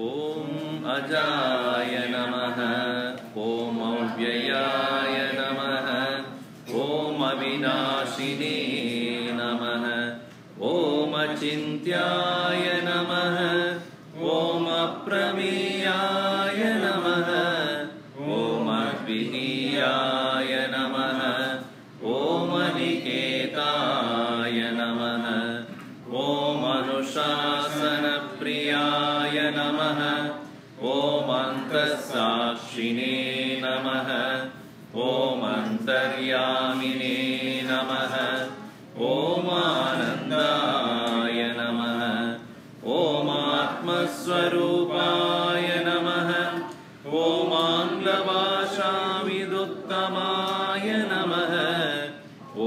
ॐ अजाय नमः ॐ अव्ययाय नमः ॐ अविनाशिने नमः ॐ अचिन्त्याय नमः ॐ अप्रमेयाय नमः ॐ अद्वितीयाय नमः ॐ अनिकेताय नमः ॐ अनुशासनप्रियाय नमः ॐ अन्तःसाक्षिणे नमः ॐ अन्तर्यामिने नमः ॐ आनन्दाय नमः ॐ आत्मस्वरूपाय नमः ॐ आङ्ग्लभाषाविदुत्तमाय नमः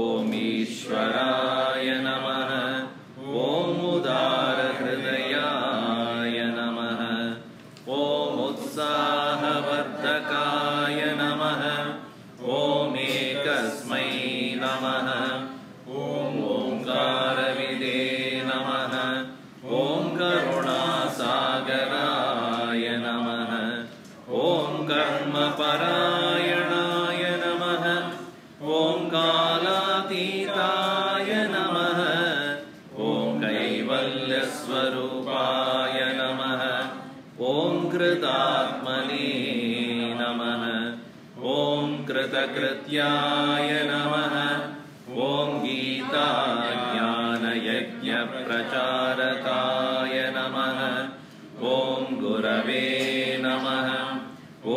ॐ ईश्वराय नमः ॐ उदारहृदयाय नमः ॐ उत्साहवर्धकाय नमः ॐ एकस्मै नमः ॐ ओङ्कारविदे नमः ॐ करुणासागराय नमः ॐ कर्मपरायणाय नमः ॐ कालातीताय नमः ॐ कैवल्यस्वरूपाय नमः ॐ कृतात्मने नमः ॐ कृतकृत्याय नमः ॐ गीताज्ञानयज्ञप्रचारकाय नमः ॐ गुरवे नमः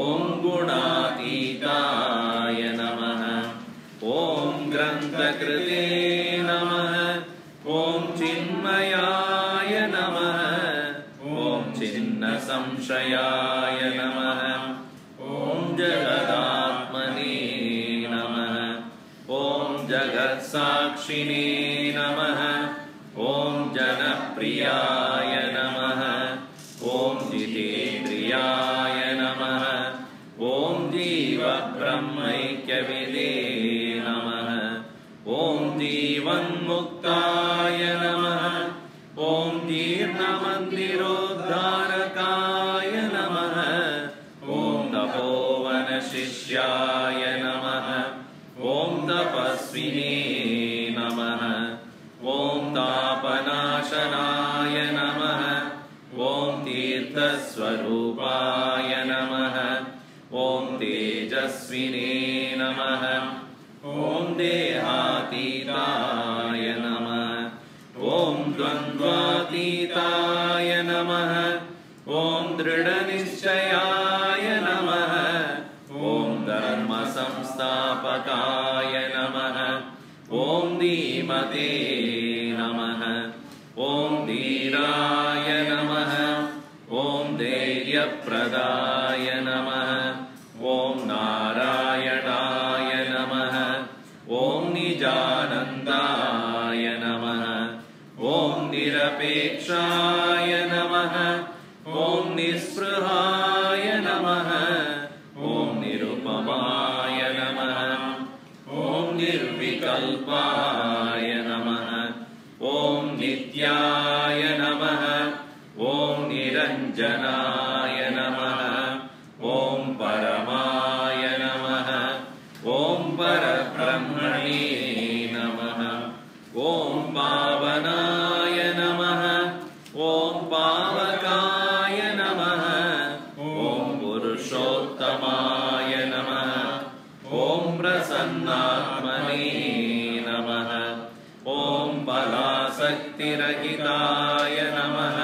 ॐ गुणातीताय नमः ॐ ग्रन्थकृते नमः ॐ चिन्मयाय नमः ॐ छिन्नसंशयाय नमः ॐ जगदात्मने नमः ॐ जगत्साक्षिणे नमः ॐ जनप्रियाय नमः ॐ जितेन्द्रियाय नमः ॐ जीवब्रह्मैक्यविदे नमः ॐ जीवन्मुक्ताय नमः ॐ जीर्णमन्दिरोद्धारकाय नमः ॐ तपोवनशिष्याय नमः ॐ तपस्विने नमः ॐ तापनाशनाय नमः ॐ तीर्थस्वरूपाय नमः ॐ तेजस्विने नमः ॐ देहातीताय नमः ॐ द्वन्द्वातीताय नमः ॐ दृढनिश्चयाय नमः ॐ धर्मसंस्थापकाय नमः ॐ धीमते नमः ॐ धीराय नमः ॐ धैर्यप्रदाय नमः ॐ नारायणाय नमः ॐ निजानन्दाय नमः ॐ निरपेक्षाय नमः ॐ निःस्पृहाय नमः ॐ निरुपमाय नमः ॐ निर्विकल्पाय नमः ॐ नित्याय नमः ॐ निरञ्जनाय नमः ॐ परमाय नमः ॐ परब्रह्मणे नमः ॐ पावनाय नमः ॐ पावकाय नमः ॐ पुरुषोत्तमाय नमः ॐ प्रसन्नात्मने नमः ॐ बलासक्तिरहिताय नमः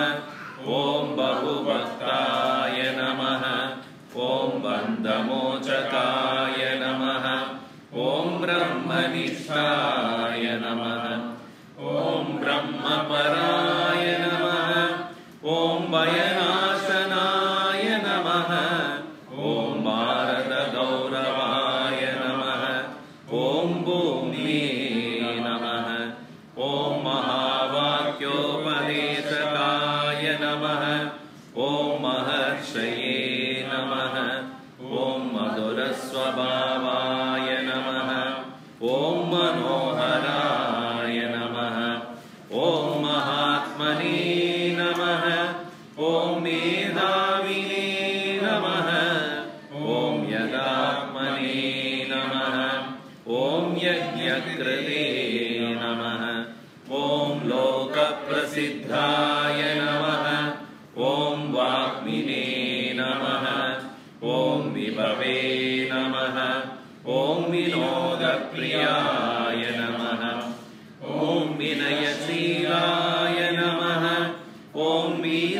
ॐ बहुभक्ताय नमः ॐ बन्धमोचकाय नमः ॐ ब्रह्मनिष्ठाय नमः ॐ ब्रह्मपराय नमः ॐ भयनाशनाय नमः ॐ भारतगौरवाय नमः ॐ भूम्ये नमः ॐ महावाक्योपदेशकाय नमः ॐ महर्षये नमः ॐ मधुरस्वभावाय नमः ॐ मनोहराय नमः ॐ महात्मने नमः ॐ मेधा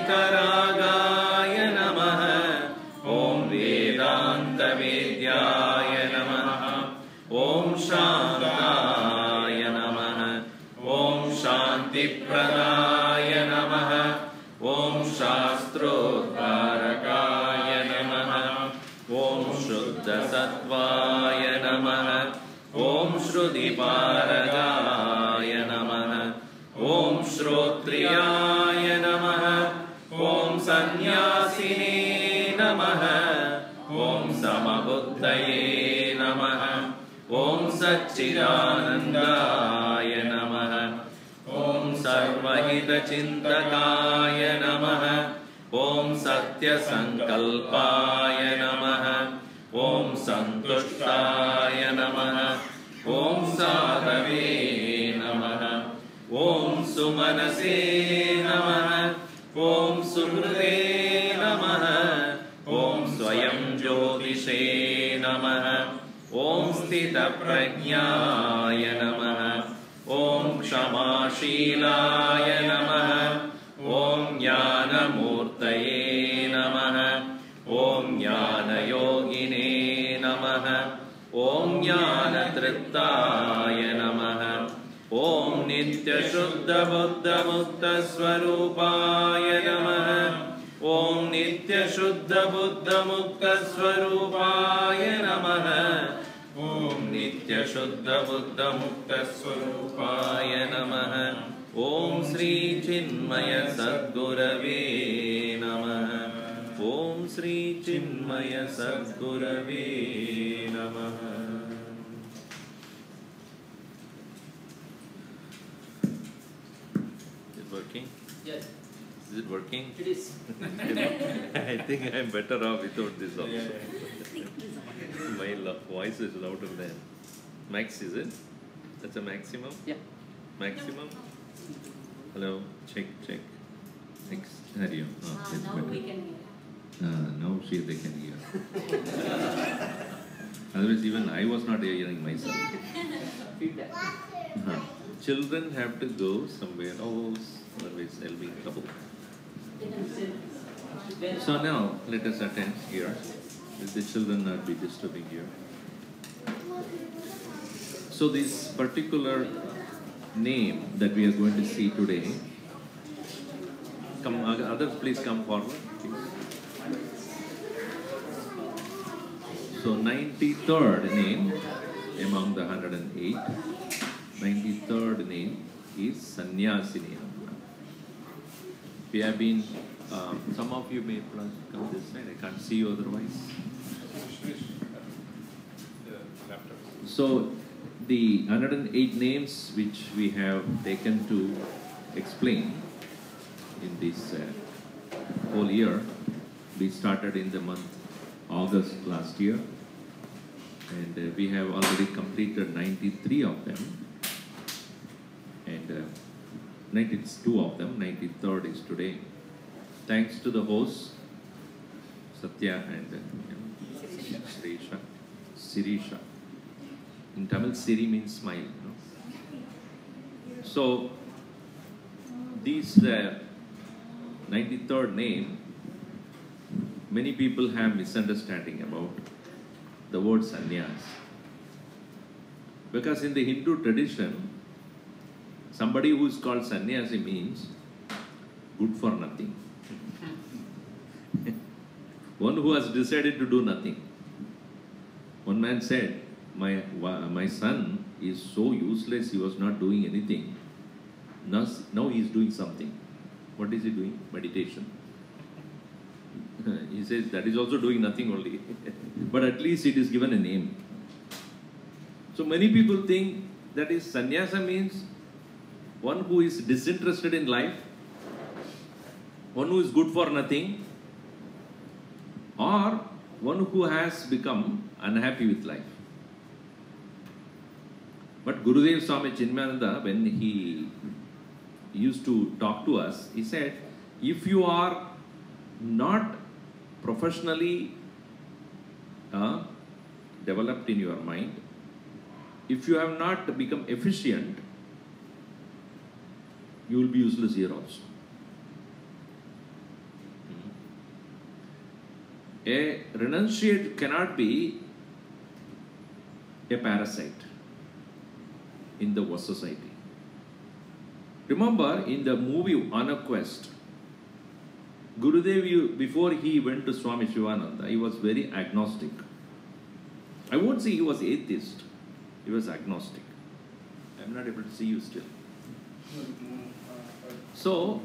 वीतरागाय नमः ॐ वेदान्तवेद्याय नमः ॐ शान्ताय नमः ॐ शान्तिप्रदाय नमः ॐ शास्त्रोद्धारकाय नमः ॐ शुद्धसत्त्वाय नमः ॐ श्रुतिपारगाय नमः ॐ श्रोत्रियाय नमः ॐ संन्यासिने नमः ॐ समबुद्धये नमः ॐ सच्चिदानन्दाय नमः ॐ सर्वहितचिन्तकाय नमः ॐ सत्यसङ्कल्पाय नमः ॐ सन्तुष्टाय नमः ॐ साधवे नमः ॐ सुमनसे नमः ॐ सुहृदे नमः ॐ स्वयं ज्योतिषे नमः ॐ स्थितप्रज्ञाय नमः ॐ क्षमाशीलाय नमः ॐ ज्ञानमूर्तये नमः ॐ ज्ञानयोगिने नमः ॐ ज्ञानतृप्ताय नमः ॐ नित्यशुद्धबुद्धमुक्तस्वरूपाय नमः ॐ नित्यशुद्धबुद्धमुक्तस्वरूपाय नमः ॐ नित्यशुद्धबुद्धमुक्तस्वरूपाय नमः ॐ श्री चिन्मय सद्गुरवे नमः ॐ श्री चिन्मय सद्गुरवे नमः Is it working? Yes. Is it working? It is. I think I'm better off without this also. My voice is louder than max, is it? That's a maximum? Yeah. Maximum? Hello, check. Next, Hariom. Oh, that's Now better. we can hear. Now they can hear. Otherwise, even I was not hearing myself. Feedback. Children have to go somewhere else, otherwise they'll be in trouble. So now, let us attend here. Let the children not be disturbing here. So this particular name that we are going to see today, come, others please come forward. Please. So 93rd name among the 108, 93rd name is Samnyaasine. We have been, some of you may come this side, I can't see you otherwise. So the 108 names which we have taken to explain in this whole year, we started in the month August last year, and we have already completed 93 of them, and 92 of them, 93rd is today. Thanks to the hosts, Satya and Sirisha. In Tamil, Siri means smile. No? So, these 93rd name, many people have misunderstanding about the word sannyas. Because in the Hindu tradition, somebody who is called sannyasi means good for nothing. One who has decided to do nothing. One man said, my son is so useless, he was not doing anything. Now he is doing something. What is he doing? Meditation. He says that is also doing nothing only. But at least it is given a name. So many people think that is sannyasa means one who is disinterested in life, one who is good for nothing, or one who has become unhappy with life. But Gurudev Swami Chinmayananda, when he used to talk to us, he said, if you are not professionally developed in your mind, if you have not become efficient, you will be useless here also. A renunciate cannot be a parasite in the society. Remember in the movie On a Quest, Gurudev, before he went to Swami Ishwaranandaji, he was very agnostic. I won't say he was atheist, he was agnostic. I am not able to see you still. So,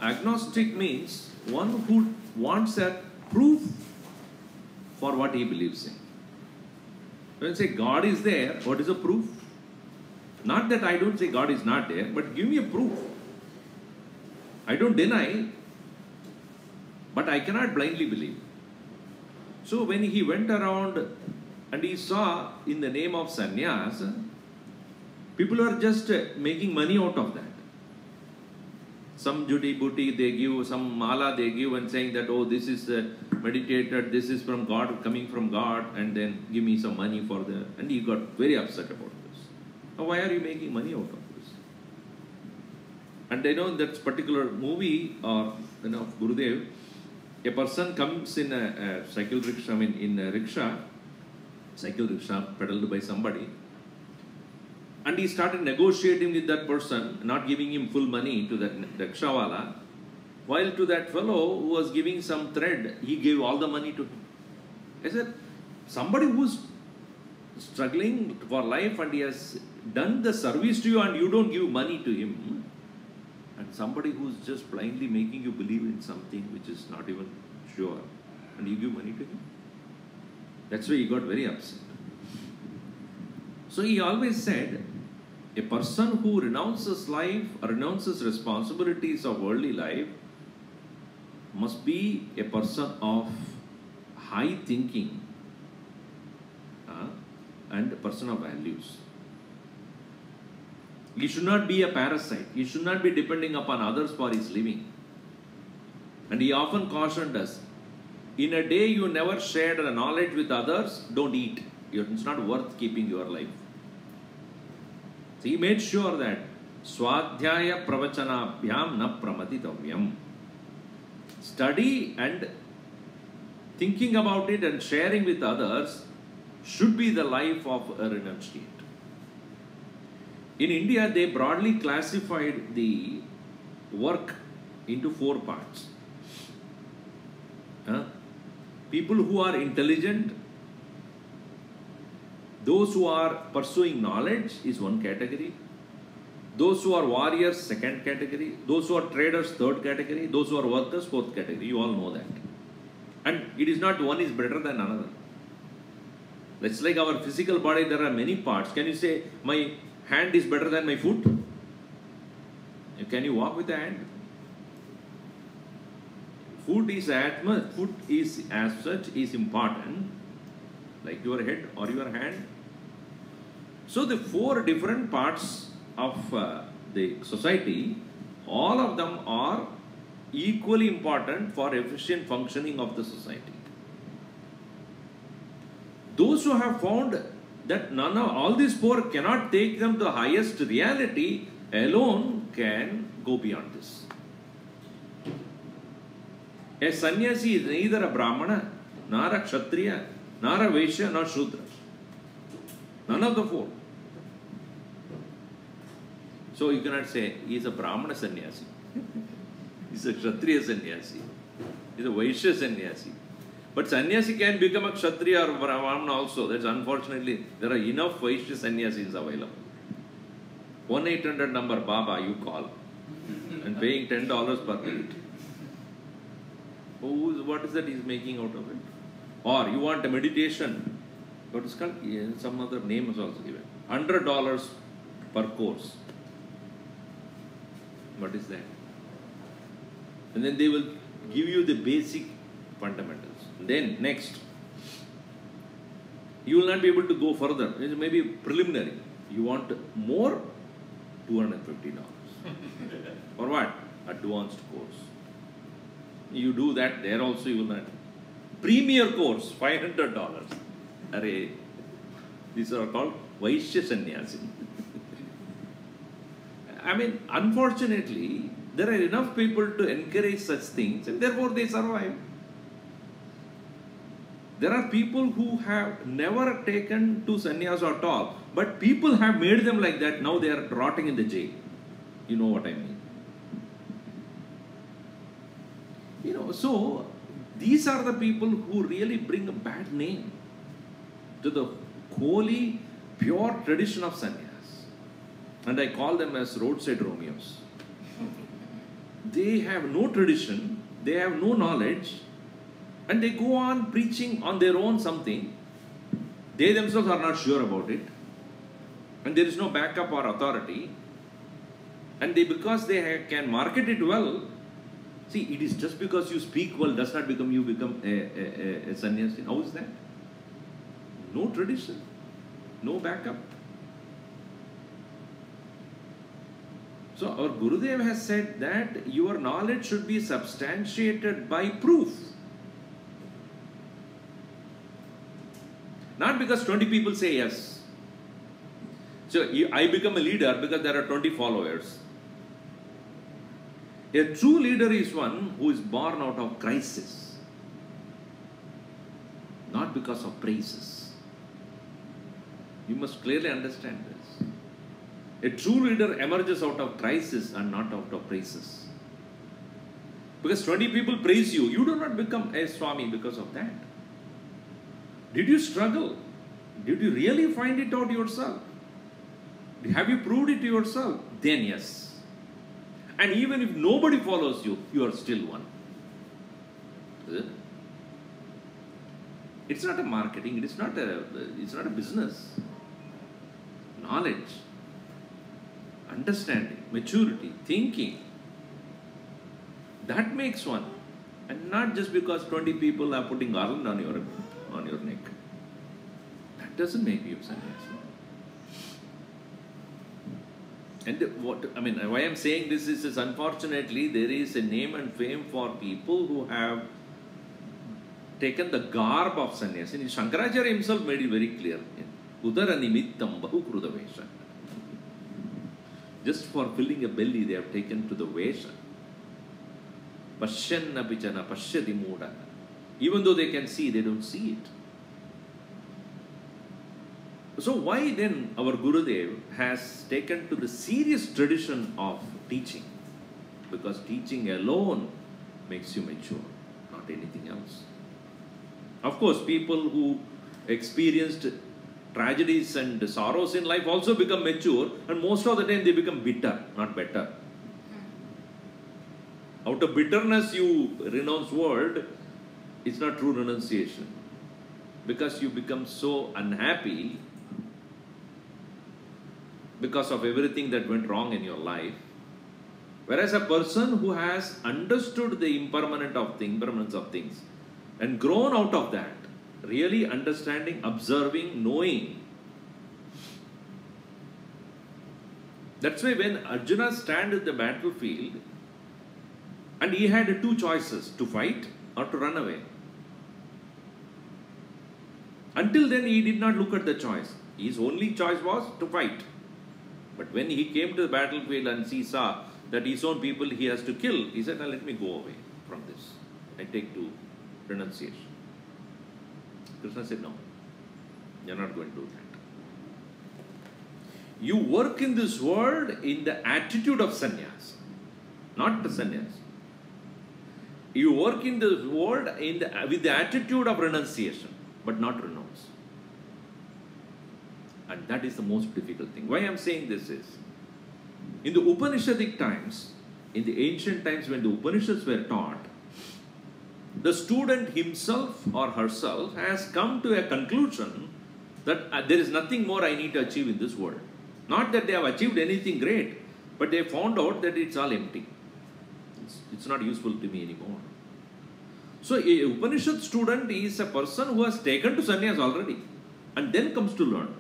agnostic means one who wants a proof for what he believes in. When you say God is there, what is the proof? Not that I don't say God is not there, but give me a proof. I don't deny, but I cannot blindly believe. So when he went around and he saw in the name of sannyas, people are just making money out of that. Some juti booty they give, some mala they give and saying that, oh, this is meditated, this is from God, coming from God, and then give me some money for the... And he got very upset about this. Now, why are you making money out of this? And they know in that particular movie or Gurudev, a person comes in a cycle rickshaw, in a rickshaw, cycle rickshaw pedaled by somebody, and he started negotiating with that person, not giving him full money to that rickshawala, while to that fellow who was giving some thread, he gave all the money to him. I said, somebody who's struggling for life and he has done the service to you and you don't give money to him, and somebody who's just blindly making you believe in something which is not even sure, and you give money to him. That's why he got very upset. So he always said, a person who renounces life, renounces responsibilities of worldly life, must be a person of high thinking and a person of values. He should not be a parasite. He should not be depending upon others for his living. And he often cautioned us, in a day you never shared the knowledge with others, don't eat. It's not worth keeping your life. So he made sure that Swadhyaya pravachanabhyam na pramatitavyam. Study and thinking about it and sharing with others should be the life of a renunciate. In India, they broadly classified the work into 4 parts. People who are intelligent, those who are pursuing knowledge is one category. Those who are warriors, second category. Those who are traders, third category. Those who are workers, fourth category. You all know that. And it is not one is better than another. It's like our physical body, there are many parts. Can you say, my hand is better than my foot? Can you walk with the hand? Foot is as such is important, like your head or your hand. So the 4 different parts of the society, all of them are equally important for efficient functioning of the society. Those who have found that all these 4 cannot take them to the highest reality alone can go beyond this. A sannyasi is neither a brahmana, nor a kshatriya, nor a vaishya, nor shudra. None of the 4. So you cannot say he is a brahmana sannyasi. He is a kshatriya sannyasi. He is a vaishya sannyasi. But sannyasi can become a kshatriya or brahmana also. That's unfortunately, there are enough vaishya sannyasis available. 1-800 number Baba you call and paying $10 per minute. What is that he is making out of it? Or you want a meditation, what is called? Some other name is also given. $100 per course. What is that? And then they will give you the basic fundamentals. Then next, you will not be able to go further. It may be preliminary. You want more? $250. Or what? Advanced course. You do that, there also you will not. Premier course, $500. Array. These are called Vaishya Sannyasi. I mean, unfortunately, there are enough people to encourage such things and therefore they survive. There are people who have never taken to sannyasa at all, but people have made them like that. Now they are rotting in the jail. You know what I mean? So these are the people who really bring a bad name to the holy, pure tradition of sannyas. And I call them as roadside Romeos. They have no tradition, they have no knowledge, and they go on preaching on their own something. They themselves are not sure about it, and there is no backup or authority. And because they can market it well, see, it is just because you speak well does not become you become a sannyasi. How is that? No tradition, no backup. So our Gurudev has said that your knowledge should be substantiated by proof. Not because 20 people say yes. So I become a leader because there are 20 followers. A true leader is one who is born out of crisis, not because of praises. You must clearly understand this. A true leader emerges out of crisis and not out of praises. Because 20 people praise you, you do not become a Swami because of that. Did you struggle? Did you really find it out yourself? Have you proved it to yourself? Then yes. And even if nobody follows you, you are still one. It's not a marketing, it's not a business. Knowledge, understanding, maturity, thinking, that makes one. And not just because 20 people are putting garland on your neck. That doesn't make you sannyasi. And why I am saying this is unfortunately there is a name and fame for people who have taken the garb of sannyasi. Shankaracharya himself made it very clear. Udara nimittam bahu kruda vesha. Just for filling a belly they have taken to the vesha. Pashyanna pichana pashyati muda. Even though they can see, they don't see it. So why then our Gurudev has taken to the serious tradition of teaching? Because teaching alone makes you mature, not anything else. Of course, people who experienced tragedies and sorrows in life also become mature, and most of the time they become bitter, not better. Out of bitterness you renounce world, it's not true renunciation. Because you become so unhappy because of everything that went wrong in your life. Whereas a person who has understood the impermanence of things and grown out of that, really understanding, observing, knowing. That's why when Arjuna stands at the battlefield and he had two choices, to fight or to run away. Until then he did not look at the choice. His only choice was to fight. But when he came to the battlefield and he saw that his own people he has to kill, he said, now let me go away from this. I take to renunciation. Krishna said, no, you're not going to do that. You work in this world in the attitude of sannyas, not the sannyas. You work in this world with the attitude of renunciation, but not renounce. And that is the most difficult thing. Why I am saying this is, in the Upanishadic times, in the ancient times when the Upanishads were taught, the student himself or herself has come to a conclusion that there is nothing more I need to achieve in this world. Not that they have achieved anything great, but they found out that it's all empty. It's not useful to me anymore. So a Upanishad student is a person who has taken to sannyas already and then comes to learn.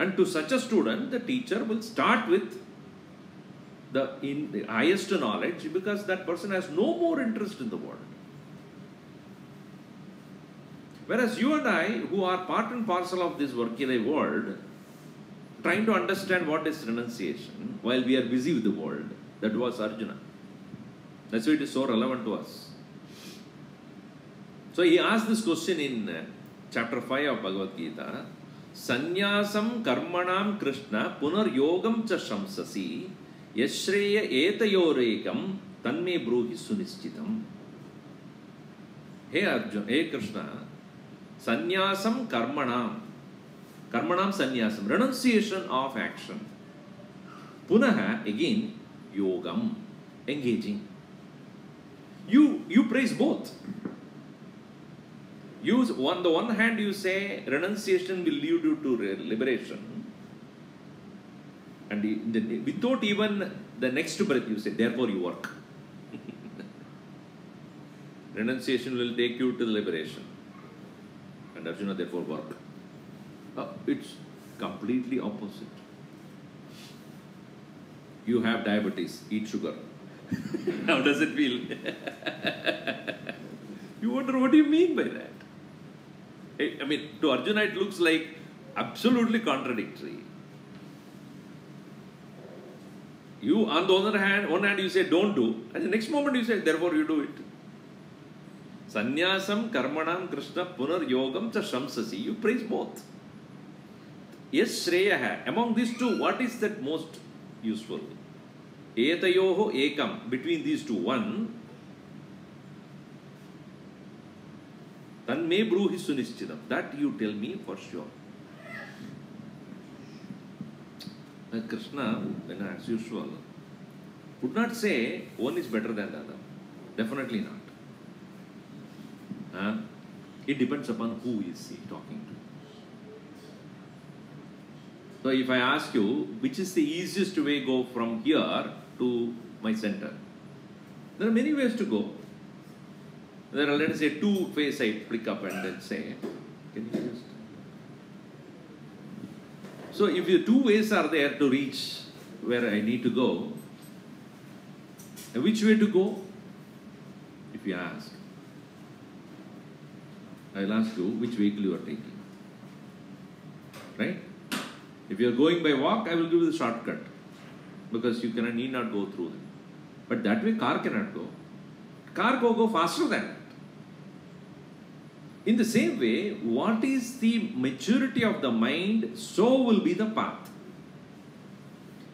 And to such a student, the teacher will start with the highest knowledge, because that person has no more interest in the world. Whereas you and I, who are part and parcel of this worldly world, trying to understand what is renunciation while we are busy with the world, that was Arjuna. That's why it is so relevant to us. So he asked this question in chapter 5 of Bhagavad Gita. Sannyasam karmanam Krishna punar yogam cha shamsasi yashreya etayorekam tanme bruhi sunischitam. Hey Arjuna, hey Krishna, sannyasam karmanam sannyasam, renunciation of action. Punaha, again, yogam, engaging. You praise both. On the one hand, you say renunciation will lead you to liberation, and without even the next breath, you say, therefore you work. Renunciation will take you to the liberation, and Arjuna, therefore work. It's completely opposite. You have diabetes, eat sugar. How does it feel? You wonder, what do you mean by that? I mean, to Arjuna it looks like absolutely contradictory. You, on the other hand, one hand you say don't do, and the next moment you say therefore you do it. Sannyasam karmanam Krishna punar yogam cha shamsasi. You praise both. Yes, Shreyaha. Among these two, what is that most useful? Etayoho ekam. Between these two, one. Tanme bruhi sunischitam. That you tell me for sure. Krishna, then as usual, would not say one is better than the other. Definitely not. It depends upon who is he talking to. So if I ask you, which is the easiest way go from here to my center? There are many ways to go. There are, let us say, two ways I pick up and then say, can you just... So if the two ways are there to reach where I need to go, which way to go? If you ask, I'll ask you which vehicle you are taking. Right? If you are going by walk, I will give you the shortcut, because you need not go through them. But that way car cannot go. Car go faster than that. In the same way, what is the maturity of the mind, so will be the path.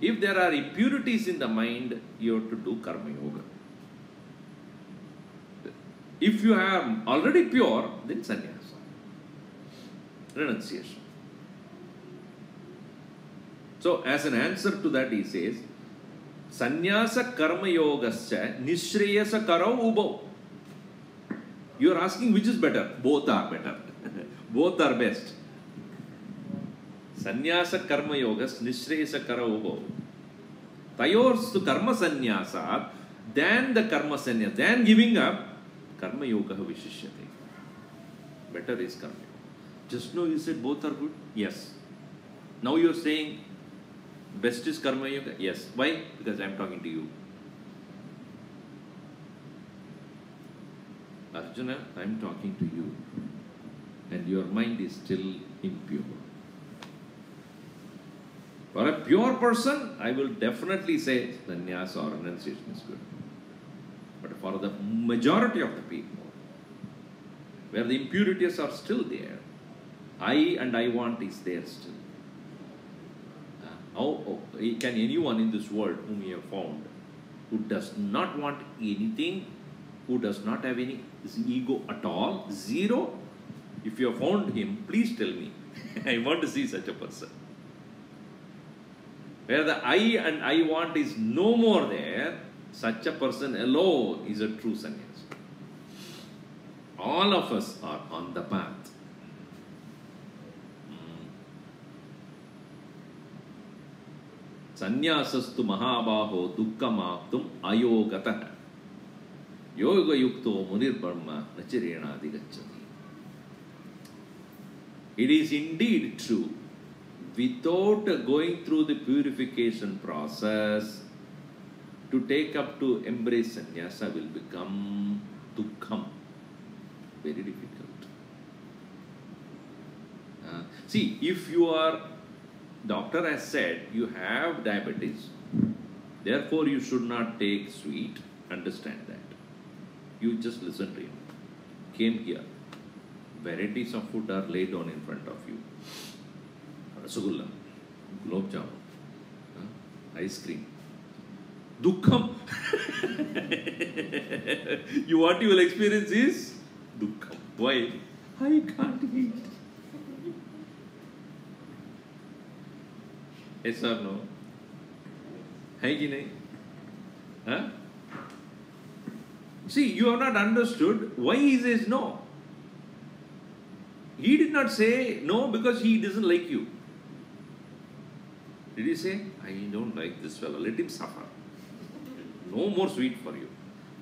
If there are impurities in the mind, you have to do karma yoga. If you are already pure, then sannyasa, renunciation. So, as an answer to that, he says, sannyasa karma yogascha nishreyasa karau ubau. You are asking which is better? Both are better. Both are best. Sannyasa karma yogas nishreyasa karau ubau. Tayorstu karma sannyasa, then the karma sannyasa, then giving up, karma yoga vishishyate. Better is karma yoga. Just now you said both are good? Yes. Now you are saying best is karma yoga? Yes. Why? Because I am talking to you. Arjuna, I am talking to you, and your mind is still impure. For a pure person, I will definitely say sannyasa or renunciation is good. But for the majority of the people, where the impurities are still there, I and I want is there still. Can anyone in this world whom you have found who does not want anything, who does not have any ego at all, zero? If you have found him, please tell me. I want to see such a person. Where the I and I want is no more there, such a person alone is a true sannyasa. All of us are on the path. Sannyasastu mahabaho dukkhamaptum ayogatah yoga yukto munir brahma nachirena adigacchati. It is indeed true, without going through the purification process, to take up to embrace sannyasa will become dukkham. Very difficult. See, if you are, doctor has said, you have diabetes, therefore you should not take sweet, understand that. You just listen to him. came here, varieties of food are laid down in front of you. Rasgulla, gulab jamun, ice cream. Dukkham. What you will experience is dukkham. Why? I can't eat. Yes or no? Hai ki nahi? Huh? See, you have not understood why he says no. He did not say no because he doesn't like you. Did he say, I don't like this fellow, let him suffer. No more sweet for you.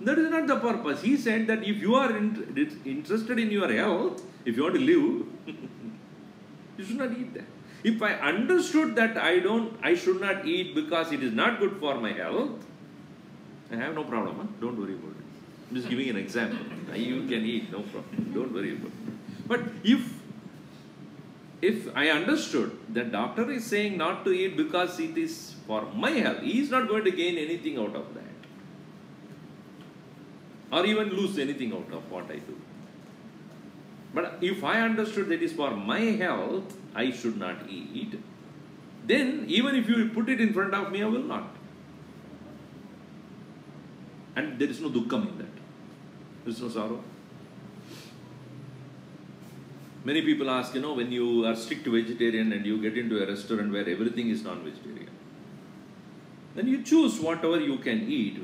That is not the purpose. He said that if you are interested in your health, if you want to live, you should not eat that. If I understood that I should not eat because it is not good for my health, I have no problem. Huh? Don't worry about it. I'm just giving an example. You can eat, no problem. Don't worry about it. But if I understood that doctor is saying not to eat because it is for my health, he is not going to gain anything out of that. Or even lose anything out of what I do. But if I understood that it is for my health, I should not eat, then even if you put it in front of me, I will not. And there is no dukkham in that. There is no sorrow. Many people ask, when you are strict vegetarian and you get into a restaurant where everything is non-vegetarian, then you choose whatever you can eat.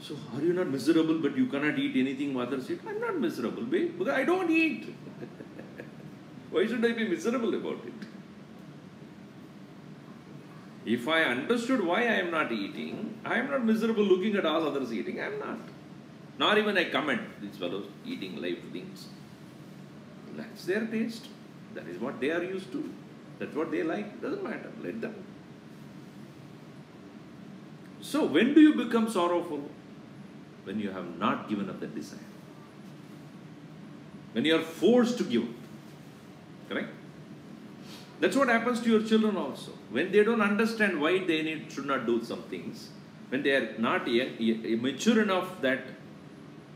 So, are you not miserable but you cannot eat anything others eat? I am not miserable, babe, because I don't eat. Why should I be miserable about it? If I understood why I am not eating, I am not miserable looking at all others eating. I am not. Nor even I comment these fellows eating live things. That's their taste. That is what they are used to. That's what they like. Doesn't matter. Let them. So when do you become sorrowful? When you have not given up that desire. When you are forced to give. Correct? That's what happens to your children also. When they don't understand why they should not do some things, when they are not yet mature enough that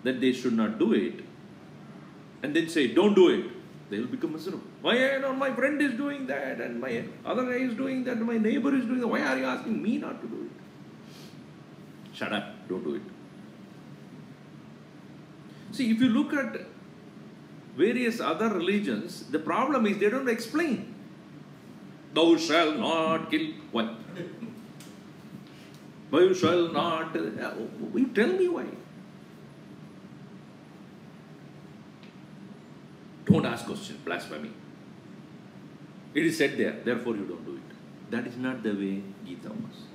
they should not do it, and then say, don't do it, they will become miserable. Why, my friend is doing that, and my other guy is doing that, and my neighbor is doing that. Why are you asking me not to do it? Shut up, don't do it. See, if you look at various other religions, the problem is they don't explain. Thou shalt not kill. Why? Thou shalt not. You tell me why. Don't ask questions, blasphemy. It is said there, therefore you don't do it. That is not the way Gita was.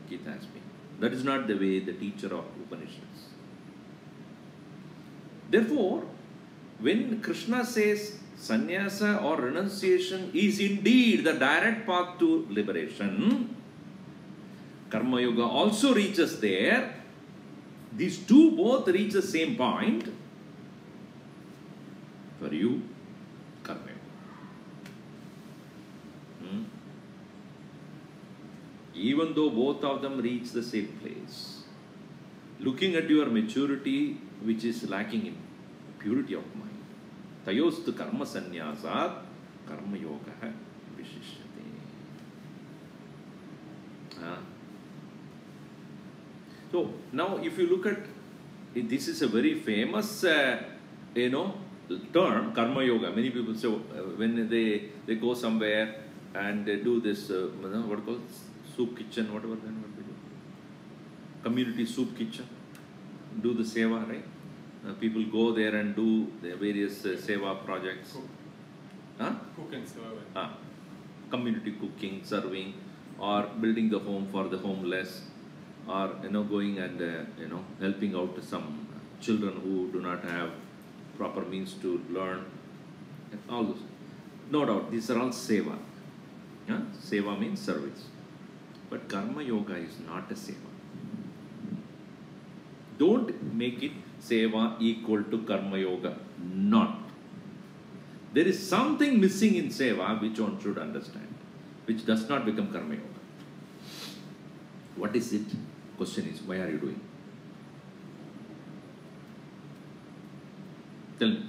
Gita has been. That is not the way the teacher of Upanishads. Therefore, when Krishna says sannyasa or renunciation is indeed the direct path to liberation, Karma Yoga also reaches there. These two both reach the same point. For you, Karma Yoga. Even though both of them reach the same place, looking at your maturity, which is lacking in purity of mind, tayostu karma sannyasat karma yoga vishishyate. So now if you look at, this is a very famous term, karma yoga. Many people say when they go somewhere and they do this what called soup kitchen, whatever, then what they do, community soup kitchen, do the seva, right? People go there and do the various seva projects. Cook and serve. Community cooking, serving, or building the home for the homeless, or going and helping out some children who do not have proper means to learn. And all those. No doubt, these are all seva. Seva means service. But karma yoga is not a seva. Don't make it seva equal to karma yoga. Not. There is something missing in seva which one should understand, which does not become karma yoga. What is it? Question is, why are you doing? Tell me.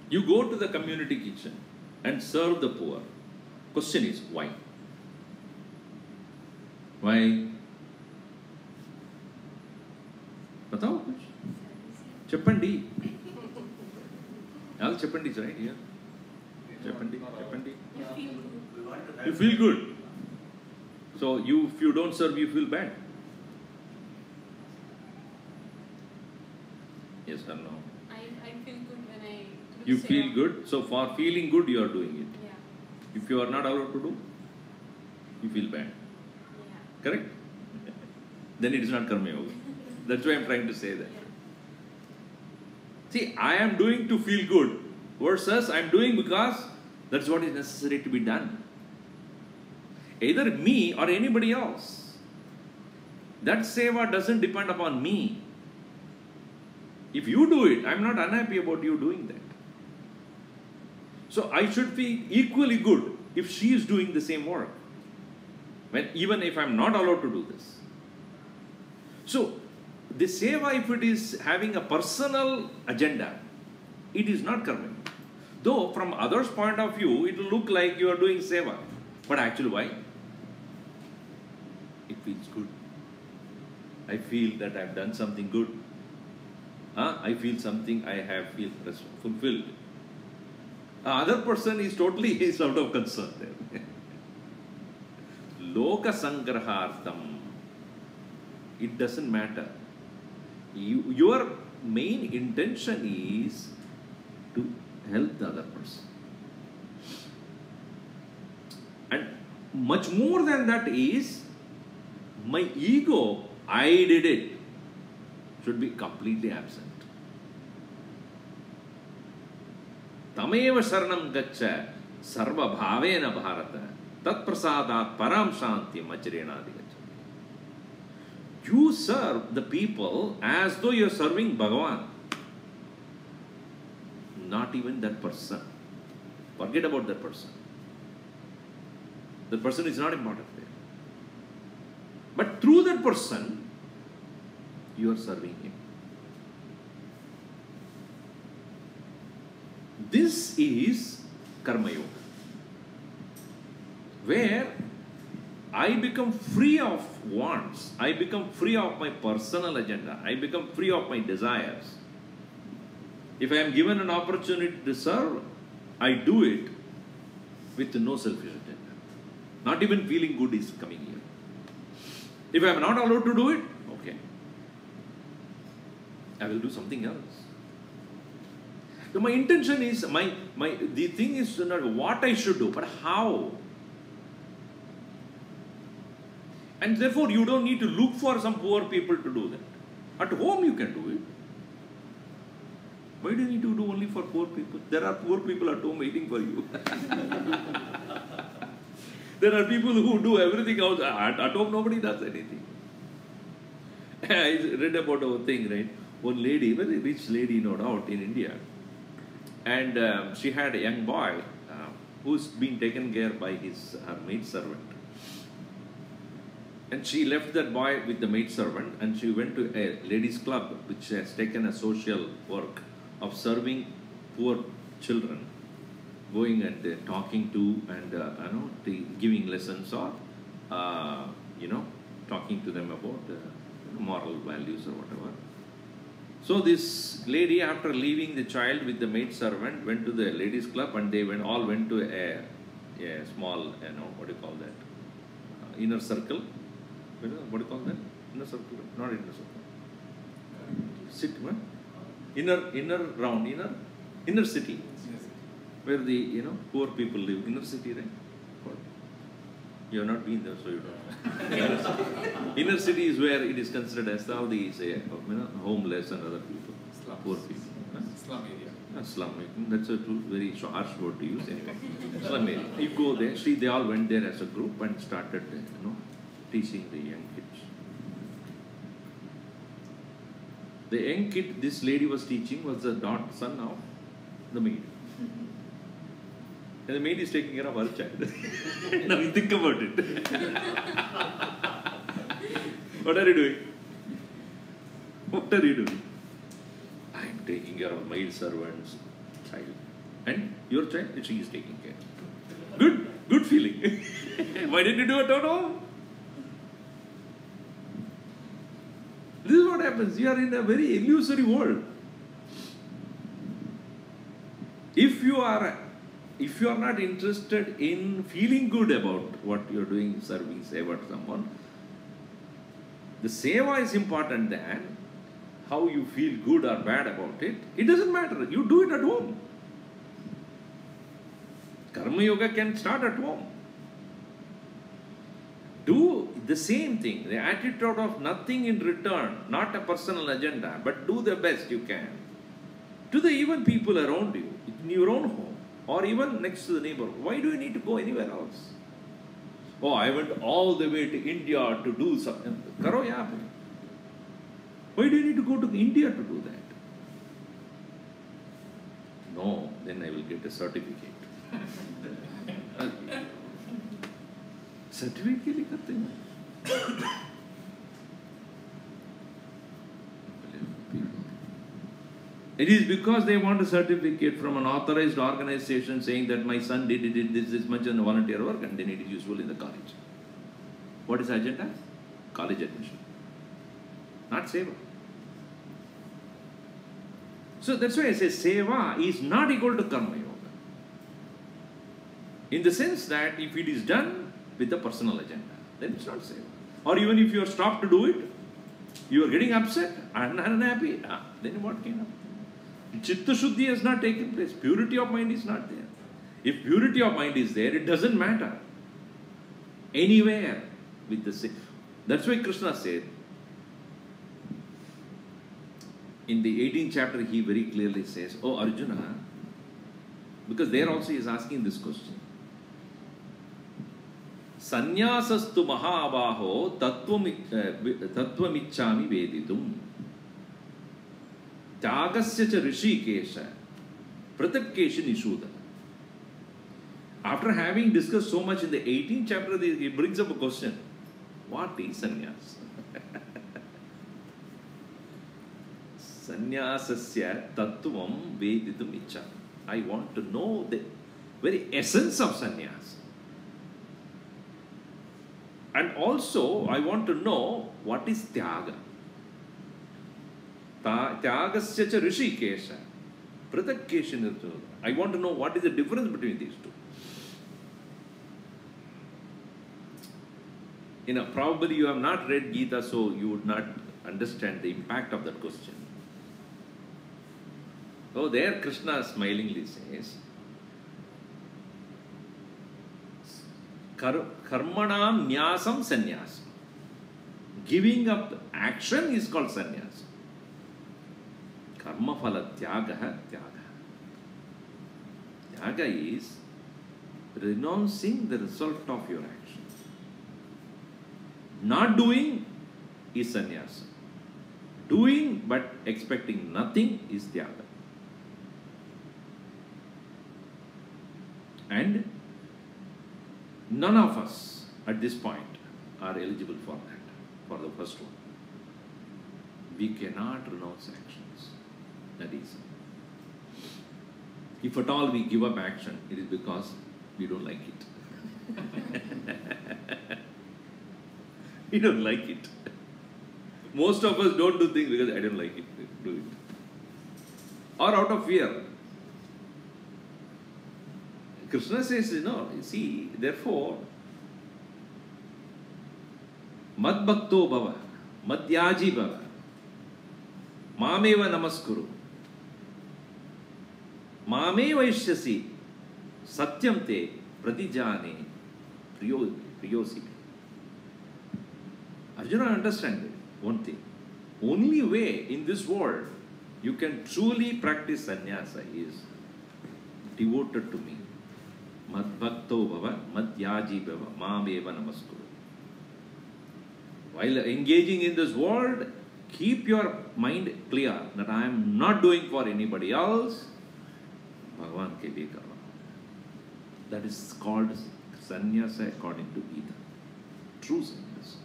You go to the community kitchen and serve the poor. Question is, why? Why? Batao kuch. Chappandi. All chappandi is right here. Chappandi. You feel good. So if you don't serve, you feel bad. Yes or no? I feel good when I do You seva. feel good. So for feeling good, you are doing it. Yeah. If you are not allowed to do, you feel bad. Yeah. Correct? Then it is not karma yoga. That's why I am trying to say that. Yeah. See, I am doing to feel good versus I am doing because that's what is necessary to be done. Either me or anybody else. That seva doesn't depend upon me. If you do it, I am not unhappy about you doing that. So I should feel equally good if she is doing the same work. Even if I am not allowed to do this. So, the seva, if it is having a personal agenda, it is not karma. Though from others' point of view, it will look like you are doing seva. But actually why? It feels good. I feel that I have done something good. I feel something I have fulfilled. Other person is totally out of concern there. Loka sangrahartam. It doesn't matter. Your main intention is to help the other person. And much more than that is, my ego, I did it, should be completely absent. Tameva sharanam gaccha sarva bhavena bharata tat prasadat param shanti majrenadi gaccha. You serve the people as though you are serving Bhagavan. Not even that person. Forget about that person. The person is not important there. But through that person, you are serving him. This is Karma Yoga, where I become free of wants, I become free of my personal agenda, I become free of my desires. If I am given an opportunity to serve, I do it with no selfish agenda. Not even feeling good is coming here. If I am not allowed to do it, okay, I will do something else. So my intention is, the thing is not what I should do, but how. And therefore, you don't need to look for some poor people to do that. At home, you can do it. Why do you need to do only for poor people? There are poor people at home waiting for you. There are people who do everything else. At home, nobody does anything. I read about a thing, right? One lady, very rich lady, no doubt, in India. And she had a young boy who's been taken care by her maidservant. And she left that boy with the maidservant and she went to a ladies' club which has taken a social work of serving poor children, going and talking to and giving lessons or talking to them about moral values or whatever. So this lady, after leaving the child with the maidservant, went to the ladies' club and they all went to a small, what do you call that? Inner circle. What do you call that? Inner circle? Not inner circle. Inner city. Where the poor people live. Inner city, right? You have not been there, so you don't know. Inner city is where it is considered as how they say, homeless and other people, poor people. Slum area. Slum. That's a very harsh word to use anyway. Slum area. You go there. They all went there as a group and started, teaching the young kids. The young kid this lady was teaching was the son of the maid. And the maid is taking care of her child. Now you think about it. What are you doing? What are you doing? I am taking care of maid servant's child. And your child, she is taking care. Good feeling. Why didn't you do it at home? This is what happens. You are in a very illusory world. If you are not interested in feeling good about what you are doing, serving, seva to someone, the seva is important than how you feel good or bad about it. It doesn't matter. You do it at home. Karma yoga can start at home. Do the same thing, the attitude of nothing in return, not a personal agenda, but do the best you can. To the even people around you, in your own home, or even next to the neighbor. Why do you need to go anywhere else? Oh, I went all the way to India to do something. Karo yahan. Why do you need to go to India to do that? No, then I will get a certificate. Certificate के लिए करते हैं. It is because they want a certificate from an authorized organization saying that my son did this much in volunteer work, and then it is useful in the college. What is the agenda? College admission. Not seva. So that's why I say seva is not equal to karma yoga. In the sense that if it is done with a personal agenda, then it's not seva. Or even if you are stopped to do it, you are getting upset and unhappy, then what can happen? Chitta Shuddhi has not taken place. Purity of mind is not there. If purity of mind is there, it doesn't matter. Anywhere with the same. That's why Krishna said, in the 18th chapter, he very clearly says, oh Arjuna, because there also he is asking this question. Sannyasastu mahabaho tattvamichchami veditum. Tyagasya cha rishikesha pratakkesha nishuda. After having discussed so much in the 18th chapter, he brings up a question. What is sannyas? Sannyasasya tattvam veditum ichchami. I want to know the very essence of sannyas. And also, I want to know what is tyaga. Tyagasya cha rishikesha pratakkesha nishuda. I want to know what is the difference between these two. Probably you have not read Gita, so you would not understand the impact of that question. So there Krishna smilingly says, Karmanam nyasam sannyasam. Giving up action is called sannyas. Karma phala tyagaha tyaga. Tyaga is renouncing the result of your action. Not doing is sannyasa. Doing but expecting nothing is tyaga. And none of us at this point are eligible for that, for the first one. We cannot renounce actions. That is. If at all we give up action, it is because we don't like it. We don't like it. Most of us don't do things because I don't like it. Do it. Or out of fear. Krishna says, see, therefore, mad bhakto bhava, madhyaji bhava, mameva namaskuru, mameva ishyasi, satyam te pratijane priyosi. Arjuna understand one thing. Only way in this world you can truly practice sannyasa is devoted to me. Mad bhakto bhava, madhyaji bhava, mameva namaskuru. While engaging in this world, keep your mind clear that I am not doing for anybody else. Bhagavan ke liye kar raha hu. That is called sannyasa according to Gita. True sannyasa.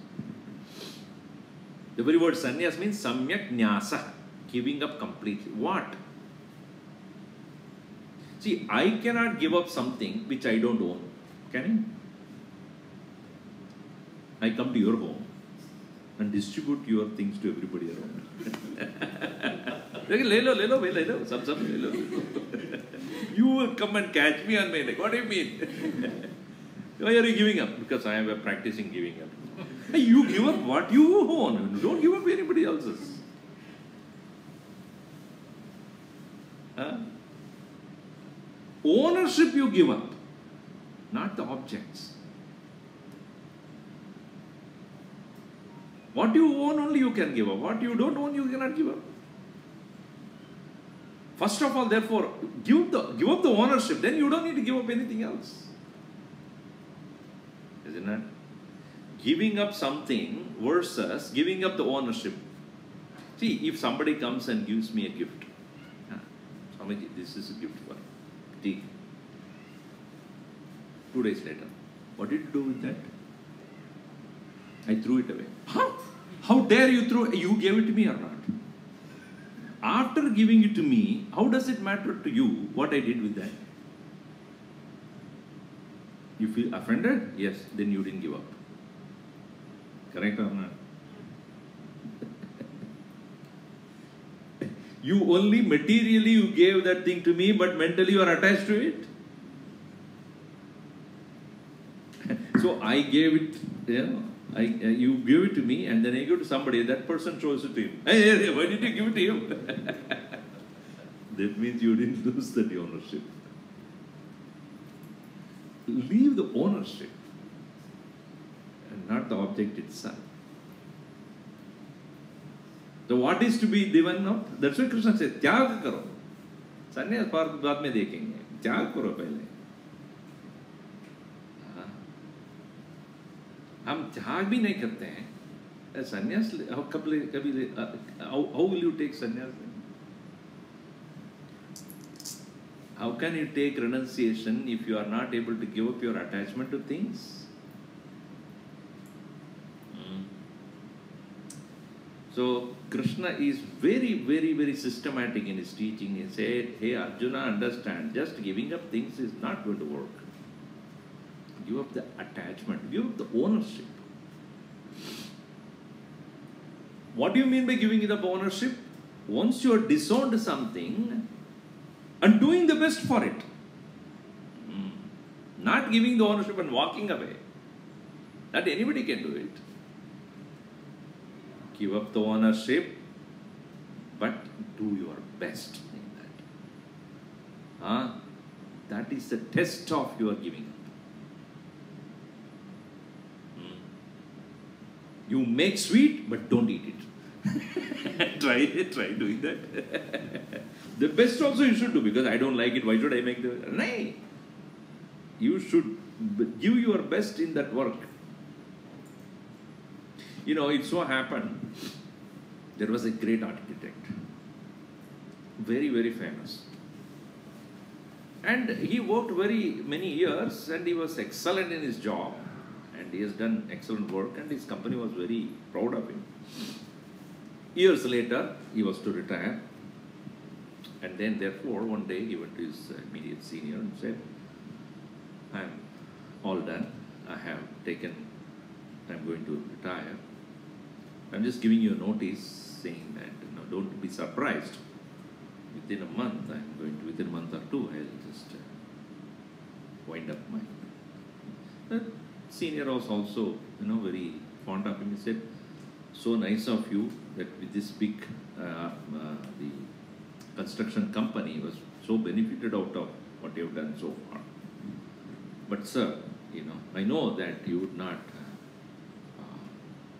The very word sannyas means samyak nyasa, giving up completely. What? See, I cannot give up something which I don't own. Can I? I come to your home and distribute your things to everybody around. You will come and catch me on my neck. What do you mean? Why are you giving up? Because I am a practicing giving up. Hey, you give up what you own. Don't give up anybody else's. Huh? Ownership you give up, not the objects. What you own only you can give up. What you don't own you cannot give up. First of all, therefore, give up the ownership. Then you don't need to give up anything else. Isn't it? Giving up something versus giving up the ownership. See, if somebody comes and gives me a gift, Swamiji, this is a gift for you. Take. 2 days later, what did you do with that? I threw it away. Huh? How dare you throw it? You gave it to me or not? After giving it to me, how does it matter to you what I did with that? You feel offended? Yes, then you didn't give up. Correct or not? You only materially you gave that thing to me, but mentally you are attached to it. So I gave it, you give it to me, and then I give it to somebody, that person shows it to him. Hey, why did you give it to him? That means you didn't lose that ownership. Leave the ownership and not the object itself. So what is to be given up? That's why Krishna says, त्याग करो. संन्यास बाद में देखेंगे. त्याग करो पहले. हम त्याग भी नहीं करते हैं. संन्यास how will you take sannyas? How can you take renunciation if you are not able to give up your attachment to things? So Krishna is very, very, very systematic in his teaching. He said, hey Arjuna, understand, just giving up things is not going to work. Give up the attachment, give up the ownership. What do you mean by giving up ownership? Once you are disowned something and doing the best for it. Not giving the ownership and walking away. Not anybody can do it. Give up the ownership, but do your best in that. That is the test of your giving up. You make sweet, but don't eat it. Try doing that. The best also you should do, because I don't like it. Why should I make the... No. You should give your best in that work. You know, it so happened, there was a great architect, very, very famous. And he worked very many years and he was excellent in his job. And he has done excellent work and his company was very proud of him. Years later, he was to retire. And then therefore, one day he went to his immediate senior and said, I'm all done. I'm going to retire. I'm just giving you a notice saying that, don't be surprised. Within a month or two, I'll just wind up my... The senior was also, very fond of him. He said, so nice of you that with this big, the construction company was so benefited out of what you have done so far. But sir, I know that you would not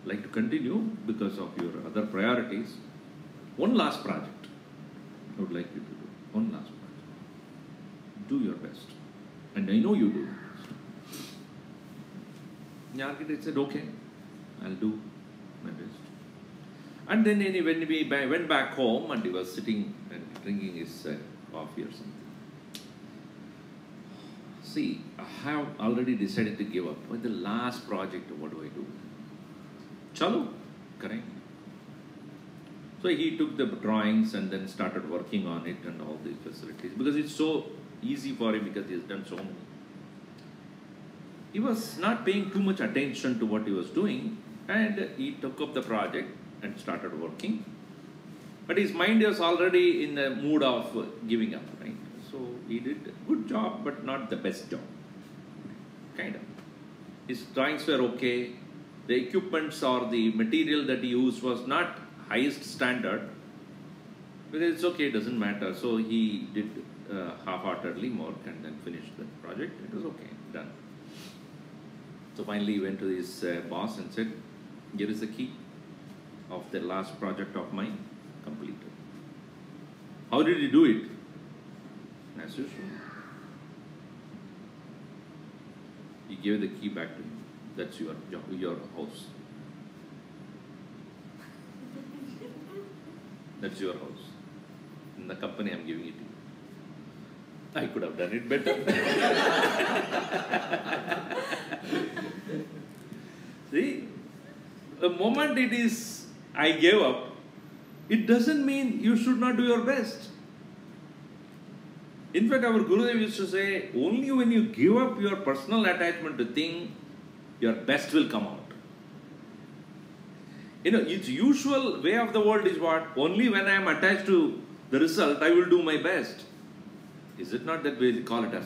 like to continue because of your other priorities. One last project I would like you to do. One last project. Do your best. And I know you do. The architect said, okay, I'll do my best. And then when we went back home and he was sitting and drinking his coffee or something. See, I have already decided to give up. But the last project, what do I do? Chalo, correct? So he took the drawings and then started working on it and all the facilities, because it's so easy for him because he has done so many. He was not paying too much attention to what he was doing, and he took up the project and started working. But his mind was already in the mood of giving up, right? So he did a good job, but not the best job. Kind of. His drawings were okay. The equipments or the material that he used was not highest standard. But it's okay, it doesn't matter. So he did half-heartedly work and then finished the project. It was okay, done. So finally he went to his boss and said, here is the key of the last project of mine, completed. How did he do it? As usual. He gave the key back to me. That's your job, your house. That's your house. In the company I'm giving it to you. I could have done it better. See, the moment it is, I gave up, it doesn't mean you should not do your best. In fact, our Gurudev used to say, only when you give up your personal attachment to thing, your best will come out. You know, its usual way of the world is what? Only when I am attached to the result, I will do my best. Is it not that way they call it as?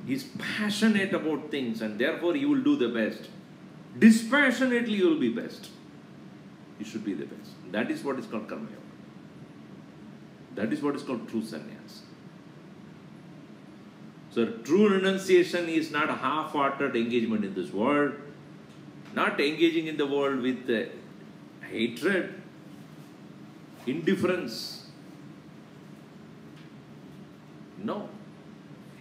He is passionate about things and therefore he will do the best. Dispassionately you will be best. You should be the best. That is what is called karma yoga. That is what is called true sannyas. So true renunciation is not a half-hearted engagement in this world, not engaging in the world with hatred, indifference. No.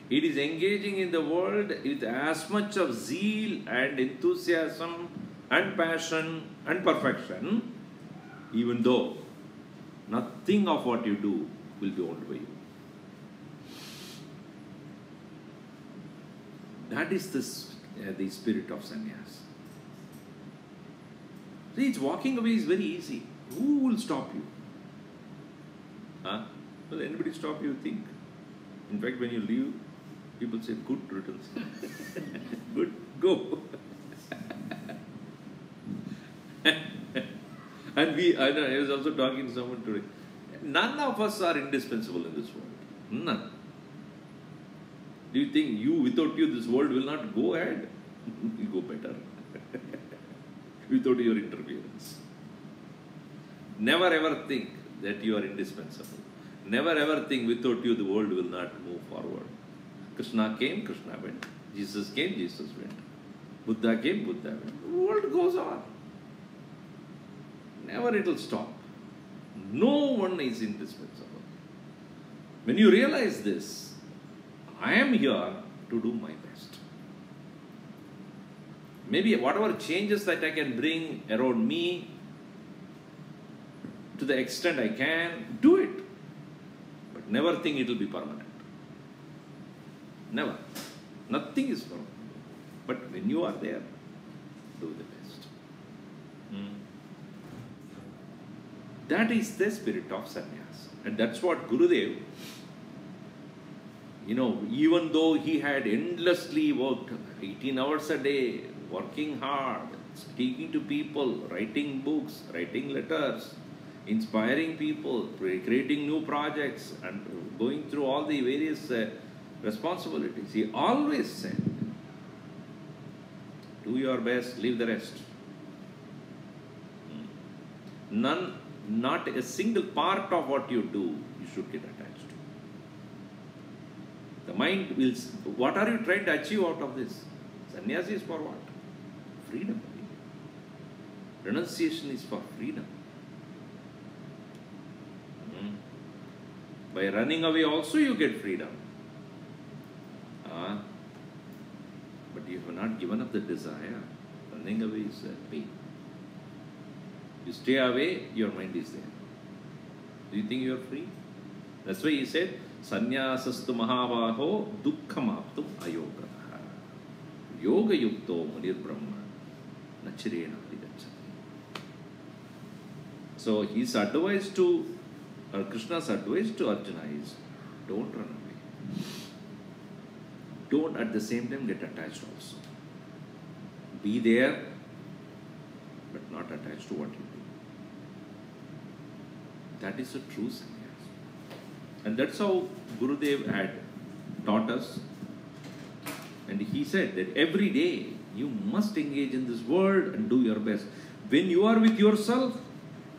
It is engaging in the world with as much of zeal and enthusiasm and passion and perfection, even though nothing of what you do will be owned by you. That is the spirit of sannyas. See, it's walking away is very easy. Who will stop you? Huh? Will anybody stop you, think? In fact, when you leave, people say, good riddance. Good, go. And I was also talking to someone today. None of us are indispensable in this world. None. Do you think without you, this world will not go ahead? It will go better. Without your interference. Never ever think that you are indispensable. Never ever think without you, the world will not move forward. Krishna came, Krishna went. Jesus came, Jesus went. Buddha came, Buddha went. The world goes on. Never it will stop. No one is indispensable. When you realize this, I am here to do my best. Maybe whatever changes that I can bring around me, to the extent I can, do it. But never think it will be permanent. Never. Nothing is permanent. But when you are there, do the best. That is the spirit of sannyas. And that's what Gurudev, you know, even though he had endlessly worked 18 hours a day, working hard, speaking to people, writing books, writing letters, inspiring people, creating new projects, and going through all the various responsibilities, he always said, do your best, leave the rest. Not a single part of what you do, you should get attached to. The mind will, what are you trying to achieve out of this? Sannyasa is for what? Freedom. Renunciation is for freedom. By running away also you get freedom. But you have not given up the desire. Running away is pain. You stay away, your mind is there. Do you think you are free? That's why he said, Sannyasastu mahavaho dukkhamaptum ayogataha. Yoga yukto mulir brahma nachirena vidachati. So his advice to, Krishna's advice to Arjuna is, don't run away. Don't at the same time get attached also. Be there, but not attached to what you do. That is a true sannyas. And that's how Gurudev had taught us. And he said that every day you must engage in this world and do your best. When you are with yourself,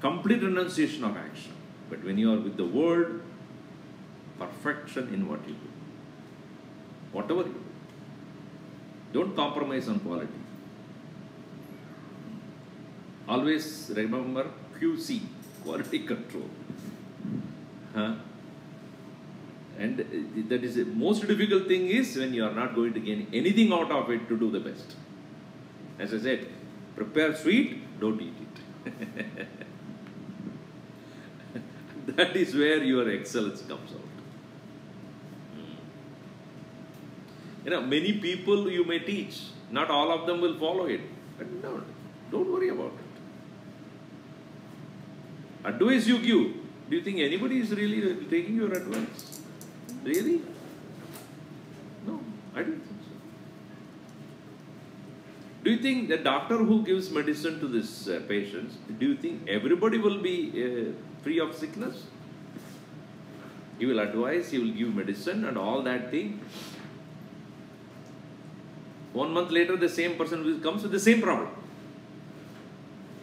complete renunciation of action. But when you are with the world, perfection in what you do. Whatever you do. Don't compromise on quality. Always remember QC, quality control. And that is the most difficult thing is when you are not going to gain anything out of it to do the best. As I said, prepare sweet, don't eat it. That is where your excellence comes out. You know, many people you may teach, not all of them will follow it. But no, don't worry about it. Advice you give, do you think anybody is really taking your advice? Really? No, I don't think so. Do you think the doctor who gives medicine to this patients, do you think everybody will be free of sickness? He will advise, he will give medicine and all that thing. 1 month later, the same person comes with the same problem.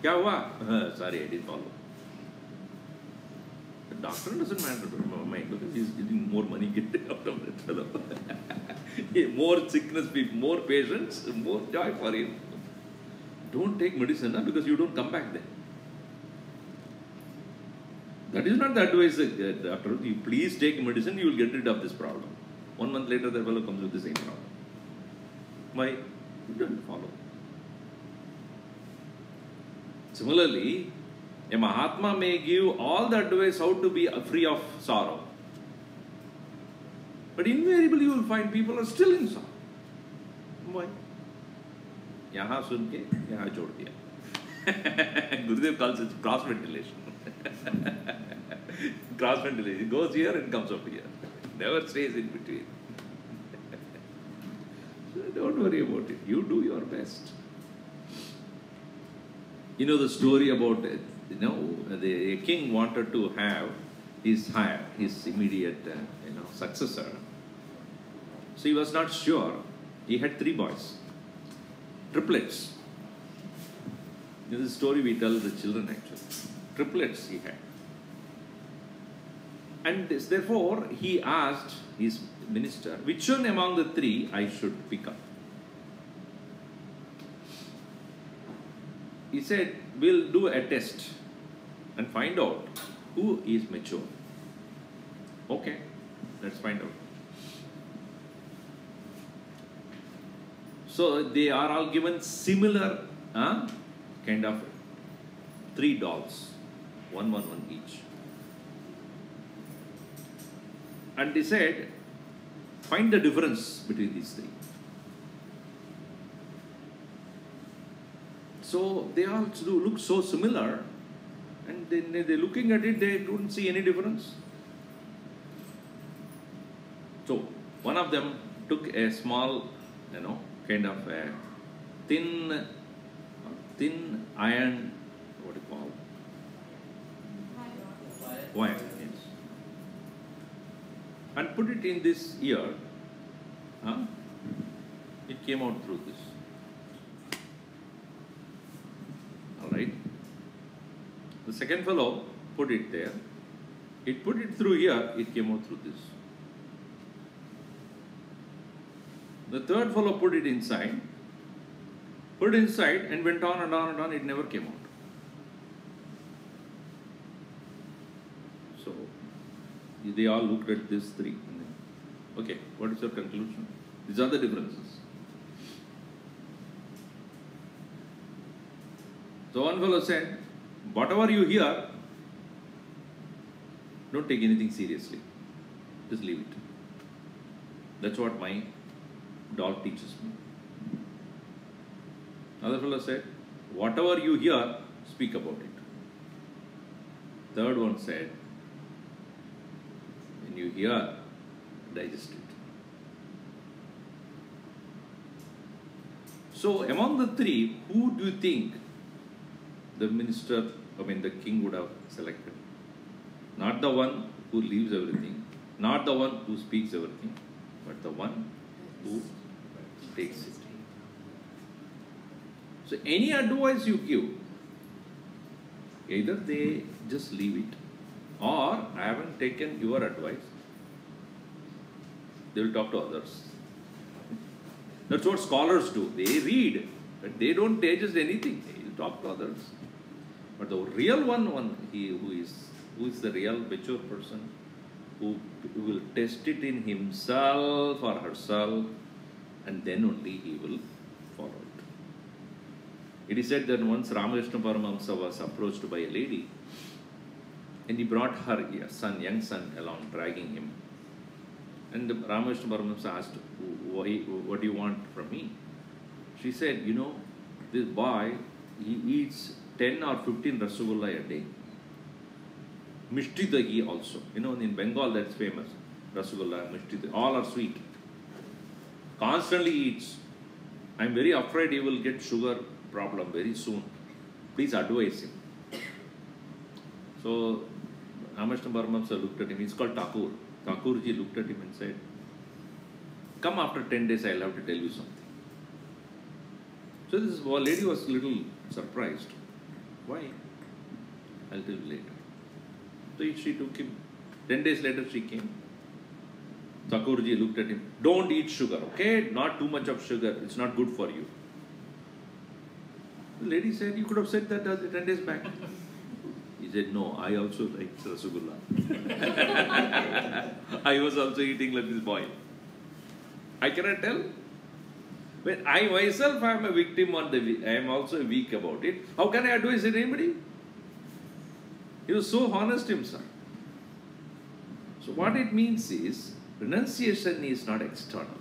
Kya hua? Sorry, I didn't follow. The doctor doesn't matter to my mind because he's getting more money getting out of that fellow. More sickness, more patients, more joy for him. Don't take medicine because you don't come back then. That is not the advice doctor. You please take medicine, you will get rid of this problem. 1 month later, the fellow comes with the same problem. Why? You don't follow. Similarly, a Mahatma may give all the advice how to be free of sorrow. But invariably you will find people are still in sorrow. Why? Yaha sun ke, yaha chhod diya. Gurudev calls it cross ventilation. Cross ventilation. It goes here and comes up here. Never stays in between. So don't worry about it. You do your best. You know the story about, the king wanted to have his immediate, successor. So he was not sure. He had 3 boys, triplets. This is a story we tell the children actually. Triplets he had. And therefore he asked his minister, which one among the 3 I should pick up? He said, we'll do a test and find out who is mature. Okay, let's find out. So they are all given similar kind of 3 dolls, one each. And they said, find the difference between these 3. So they all look so similar, and then they're looking at it, they don't see any difference. So one of them took a small, kind of a thin iron, what do you call it? Wire, yes. And put it in this ear. It came out through this. Alright. The second fellow put it there. It put it through here, it came out through this. The third fellow put it inside and went on and on and on, it never came out. So, they all looked at these 3. And then, okay, what is your conclusion? These are the differences. So one fellow said, whatever you hear, don't take anything seriously. Just leave it. That's what my doll teaches me. Another fellow said, whatever you hear, speak about it. Third one said, when you hear, digest it. So among the three, who do you think the the king would have selected? Not the one who leaves everything, not the one who speaks everything, but the one who takes it. So any advice you give, either they just leave it, or I haven't taken your advice, they will talk to others. That's what scholars do. They read, but they don't digest anything. They talk to others. But the real one, who is the real mature person, who will test it in himself or herself, and then only he will follow it. It is said that once Ramakrishna Paramahamsa was approached by a lady, and he brought her young son along, dragging him. And Ramakrishna Paramahamsa asked, what do you want from me? She said, this boy, he eats 10 or 15 Rasagulla a day. Mishti dahi also. In Bengal that's famous. Rasagulla, Mishti dahi, all are sweet. Constantly eats. I'm very afraid he will get sugar problem very soon. Please advise him. So Ramakrishna Paramahamsa looked at him. He's called Thakur. Thakurji looked at him and said, come after 10 days, I'll have to tell you something. So this lady was a little surprised. Why? I'll tell you later. So she took him. 10 days later she came. Thakurji looked at him. Don't eat sugar, okay? Not too much of sugar. It's not good for you. The lady said, you could have said that 10 days back. He said, no, I also like Rasagulla. I was also eating like this boy. I cannot tell. When I myself am a victim I am also weak about it. How can I advise anybody? He was so honest himself. So what it means is, renunciation is not external.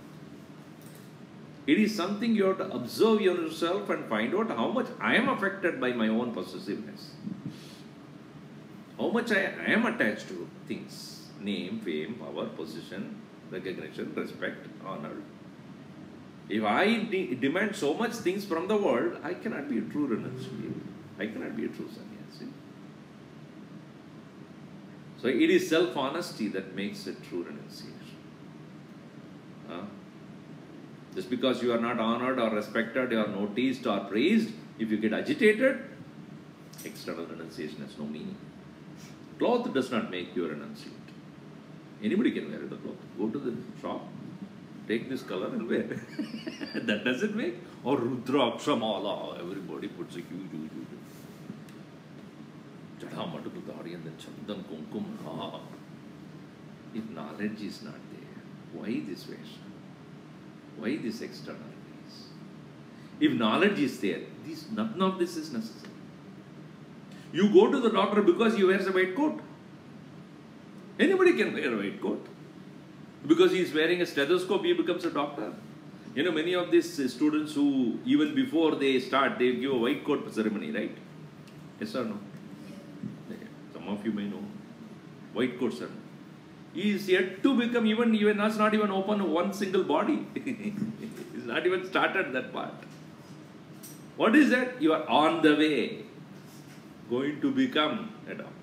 It is something you have to observe yourself and find out how much I am affected by my own possessiveness. How much I am attached to things. Name, fame, power, position, recognition, respect, honor. If I demand so much things from the world, I cannot be a true renunciate. I cannot be a true sannyasi. So it is self-honesty that makes a true renunciation. Just because you are not honored or respected or noticed or praised, if you get agitated, external renunciation has no meaning. Cloth does not make you a renunciate. Anybody can wear the cloth. Go to the shop, take this color and wear. That doesn't make. Or Rudraksha Mala, everybody puts a huge. Jadhamatudari and then Chandan Kumkum. If knowledge is not there, why this Vesha? Why this externalities? If knowledge is there, none of this is necessary. You go to the doctor because he wears a white coat. Anybody can wear a white coat. Because he is wearing a stethoscope, he becomes a doctor. Many of these students who, even before they start, they give a white coat ceremony, right? Yes or no? Some of you may know. White coat ceremony. He is yet to become even has not even opened one single body. He's not even started that part. What is that? You are on the way, going to become a doctor.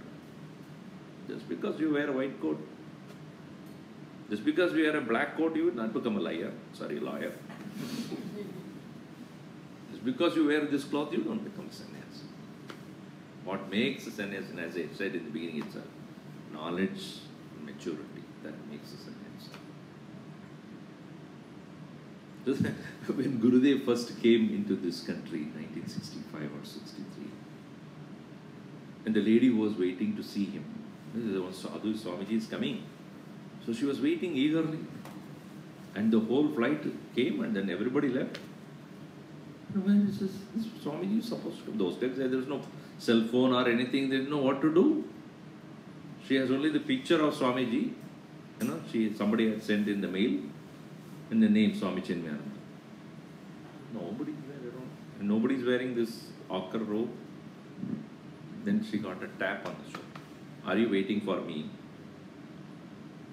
Just because you wear a white coat, just because you wear a black coat, you will not become a lawyer. Lawyer. Just because you wear this cloth, you don't become a sannyasi. What makes a sannyasi, as I said in the beginning itself, knowledge, maturity, that makes a sannyasi. When Gurudev first came into this country, 1965 or 63, and the lady was waiting to see him. Sadhu Swamiji is coming. So she was waiting eagerly. And the whole flight came and then everybody left. Where is this Swamiji supposed to? Those days there was no cell phone or anything. They didn't know what to do. She has only the picture of Swamiji. Somebody had sent in the mail. And the name Swami Chinmayanandaji. Nobody is there around. And nobody is wearing this ochre robe. Then she got a tap on the shoulder. Are you waiting for me?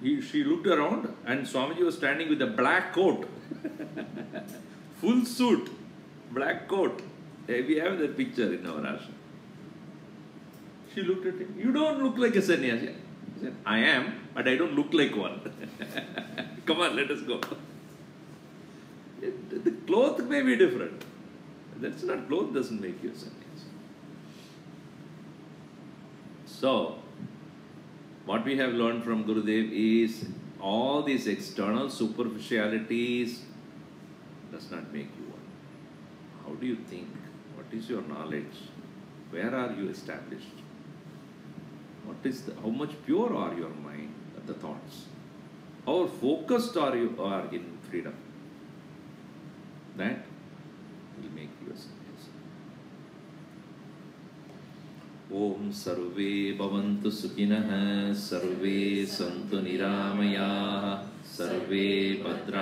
She looked around and Swamiji was standing with a black coat. Full suit, black coat. We have that picture in our ashram. She looked at him. You don't look like a sannyasi. He said, I am, but I don't look like one. Come on, let us go. The cloth may be different. That's not, cloth doesn't make you a sannyasi. So, what we have learned from Gurudev is all these external superficialities does not make you one. How do you think? What is your knowledge? Where are you established? How much pure are your mind, the thoughts? How focused are you in freedom? That will make you a sannyasi. Om sarve bhavantu sukhinah, sarve santu niramayah, sarve bhadra